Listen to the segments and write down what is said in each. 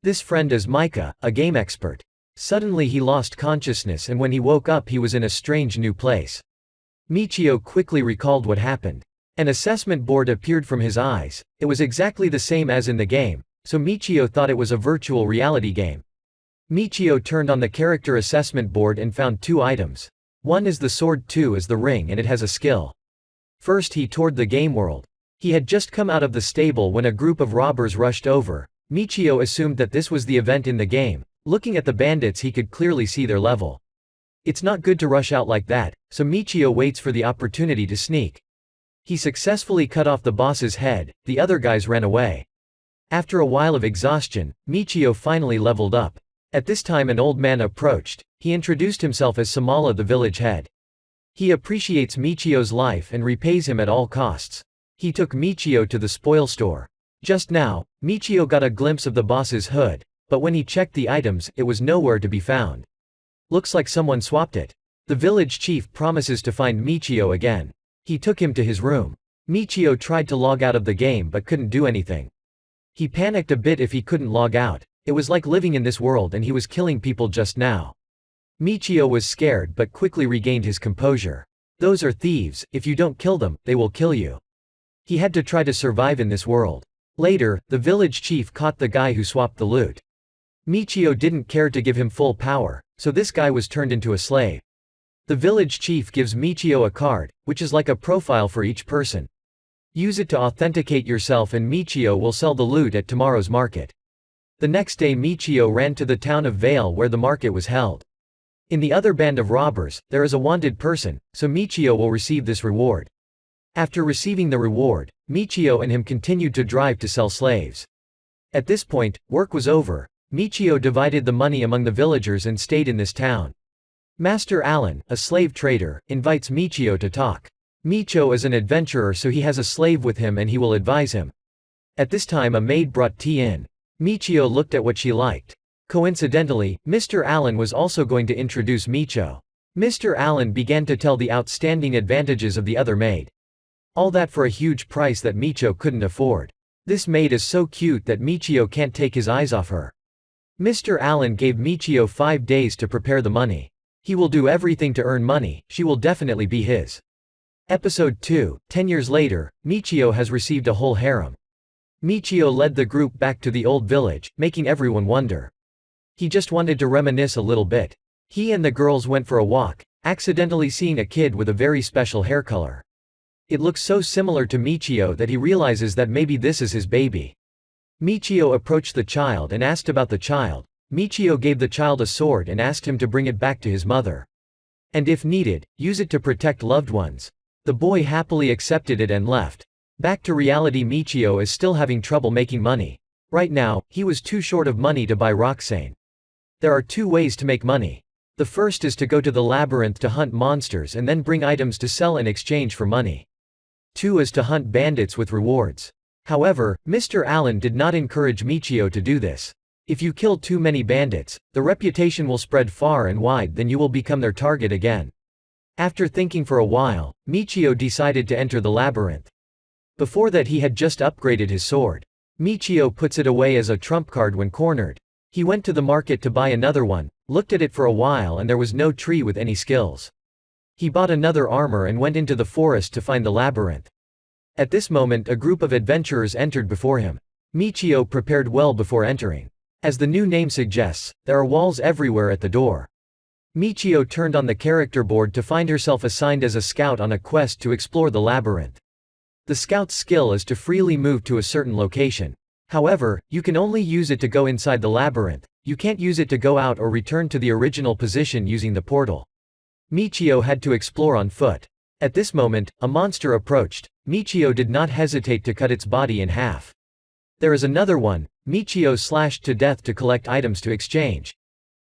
This friend is Micah, a game expert. Suddenly he lost consciousness, and when he woke up he was in a strange new place. Michio quickly recalled what happened. An assessment board appeared from his eyes. It was exactly the same as in the game, so Michio thought it was a virtual reality game. Michio turned on the character assessment board and found 2 items. One is the sword, 2 is the ring, and it has a skill. First he toured the game world. He had just come out of the stable when a group of robbers rushed over. Michio assumed that this was the event in the game. Looking at the bandits he could clearly see their level. It's not good to rush out like that, so Michio waits for the opportunity to sneak. He successfully cut off the boss's head. The other guys ran away. After a while of exhaustion, Michio finally leveled up. At this time an old man approached. He introduced himself as Samala, the village head. He appreciates Michio's life and repays him at all costs. He took Michio to the spoil store. Just now, Michio got a glimpse of the boss's hood, but when he checked the items, it was nowhere to be found. Looks like someone swapped it. The village chief promises to find Michio again. He took him to his room. Michio tried to log out of the game but couldn't do anything. He panicked a bit if he couldn't log out. It was like living in this world and he was killing people just now. Michio was scared but quickly regained his composure. Those are thieves, if you don't kill them, they will kill you. He had to try to survive in this world. Later, the village chief caught the guy who swapped the loot. Michio didn't care to give him full power, so this guy was turned into a slave. The village chief gives Michio a card, which is like a profile for each person. Use it to authenticate yourself and Michio will sell the loot at tomorrow's market. The next day Michio ran to the town of Vale where the market was held. In the other band of robbers, there is a wanted person, so Michio will receive this reward. After receiving the reward, Michio and him continued to drive to sell slaves. At this point, work was over. Michio divided the money among the villagers and stayed in this town. Master Allen, a slave trader, invites Michio to talk. Michio is an adventurer, so he has a slave with him and he will advise him. At this time a maid brought tea in. Michio looked at what she liked. Coincidentally, Mr. Allen was also going to introduce Michio. Mr. Allen began to tell the outstanding advantages of the other maid. All that for a huge price that Michio couldn't afford. This maid is so cute that Michio can't take his eyes off her. Mr. Allen gave Michio 5 days to prepare the money. He will do everything to earn money, she will definitely be his. Episode 2, 10 years later, Michio has received a whole harem. Michio led the group back to the old village, making everyone wonder. He just wanted to reminisce a little bit. He and the girls went for a walk, accidentally seeing a kid with a very special hair color. It looks so similar to Michio that he realizes that maybe this is his baby. Michio approached the child and asked about the child. Michio gave the child a sword and asked him to bring it back to his mother. And if needed, use it to protect loved ones. The boy happily accepted it and left. Back to reality, Michio is still having trouble making money. Right now, he was too short of money to buy Roxane. There are 2 ways to make money. The first is to go to the labyrinth to hunt monsters and then bring items to sell in exchange for money. 2 is to hunt bandits with rewards. However, Mr. Allen did not encourage Michio to do this. If you kill too many bandits, the reputation will spread far and wide, then you will become their target again. After thinking for a while, Michio decided to enter the labyrinth. Before that he had just upgraded his sword. Michio puts it away as a trump card when cornered. He went to the market to buy another one, looked at it for a while and there was no tree with any skills. He bought another armor and went into the forest to find the labyrinth. At this moment a group of adventurers entered before him. Michio prepared well before entering. As the new name suggests, there are walls everywhere at the door. Michio turned on the character board to find herself assigned as a scout on a quest to explore the labyrinth. The scout's skill is to freely move to a certain location. However, you can only use it to go inside the labyrinth, you can't use it to go out or return to the original position using the portal. Michio had to explore on foot. At this moment, a monster approached. Michio did not hesitate to cut its body in half. There is another one. Michio slashed to death to collect items to exchange.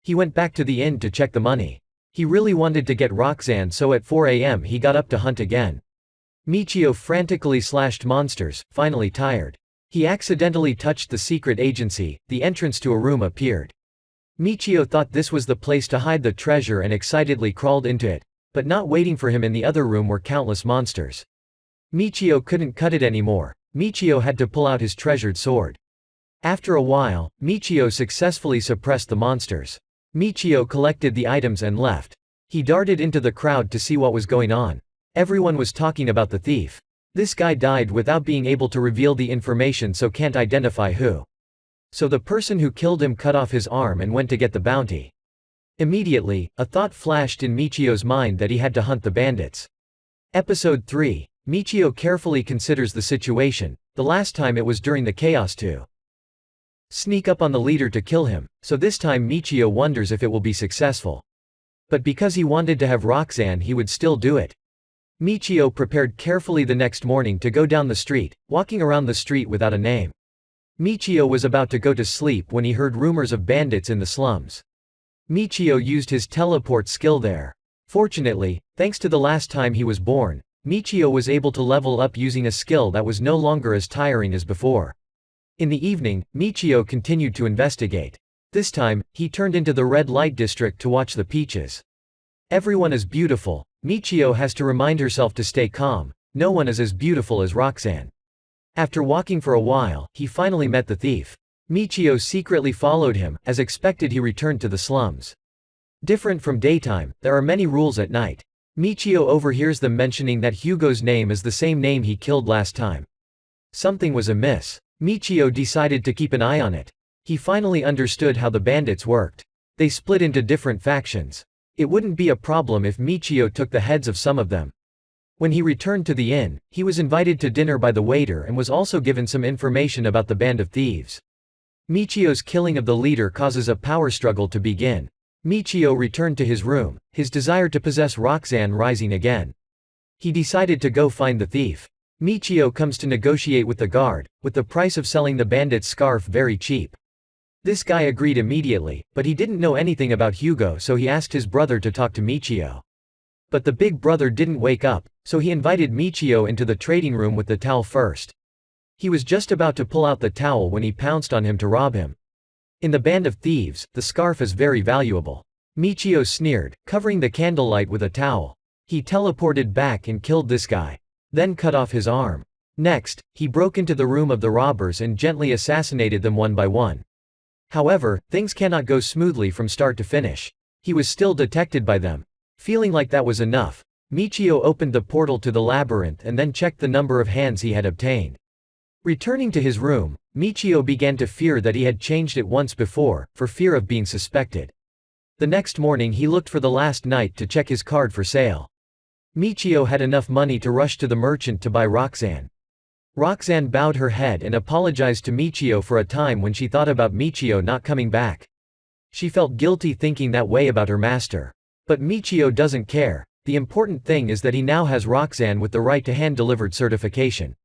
He went back to the inn to check the money. He really wanted to get Roxanne, so at 4 a.m. he got up to hunt again. Michio frantically slashed monsters, finally tired. He accidentally touched the secret agency. The entrance to a room appeared. Michio thought this was the place to hide the treasure and excitedly crawled into it. But not waiting for him in the other room were countless monsters. Michio couldn't cut it anymore. Michio had to pull out his treasured sword. After a while, Michio successfully suppressed the monsters. Michio collected the items and left. He darted into the crowd to see what was going on. Everyone was talking about the thief. This guy died without being able to reveal the information, so can't identify who. So the person who killed him cut off his arm and went to get the bounty. Immediately, a thought flashed in Michio's mind that he had to hunt the bandits. Episode 3. Michio carefully considers the situation. The last time it was during the chaos to sneak up on the leader to kill him, so this time Michio wonders if it will be successful. But because he wanted to have Roxanne, he would still do it. Michio prepared carefully the next morning to go down the street, walking around the street without a name. Michio was about to go to sleep when he heard rumors of bandits in the slums. Michio used his teleport skill there. Fortunately, thanks to the last time he was born, Michio was able to level up using a skill that was no longer as tiring as before. In the evening, Michio continued to investigate. This time, he turned into the red light district to watch the peaches. Everyone is beautiful. Michio has to remind herself to stay calm. No one is as beautiful as Roxanne. After walking for a while, he finally met the thief. Michio secretly followed him. As expected, he returned to the slums. Different from daytime, there are many rules at night. Michio overhears them mentioning that Hugo's name is the same name he killed last time. Something was amiss. Michio decided to keep an eye on it. He finally understood how the bandits worked. They split into different factions. It wouldn't be a problem if Michio took the heads of some of them. When he returned to the inn, he was invited to dinner by the waiter and was also given some information about the band of thieves. Michio's killing of the leader causes a power struggle to begin. Michio returned to his room, his desire to possess Roxanne rising again. He decided to go find the thief. Michio comes to negotiate with the guard, with the price of selling the bandit's scarf very cheap. This guy agreed immediately, but he didn't know anything about Hugo, so he asked his brother to talk to Michio. But the big brother didn't wake up, so he invited Michio into the trading room with the towel first. He was just about to pull out the towel when he pounced on him to rob him. In the band of thieves, the scarf is very valuable. Michio sneered, covering the candlelight with a towel. He teleported back and killed this guy. Then cut off his arm. Next, he broke into the room of the robbers and gently assassinated them one by one. However, things cannot go smoothly from start to finish. He was still detected by them. Feeling like that was enough, Michio opened the portal to the labyrinth and then checked the number of hands he had obtained. Returning to his room, Michio began to fear that he had changed it once before, for fear of being suspected. The next morning he looked for the last night to check his card for sale. Michio had enough money to rush to the merchant to buy Roxanne. Roxanne bowed her head and apologized to Michio for a time when she thought about Michio not coming back. She felt guilty thinking that way about her master. But Michio doesn't care. The important thing is that he now has Roxanne with the right to hand-delivered certification.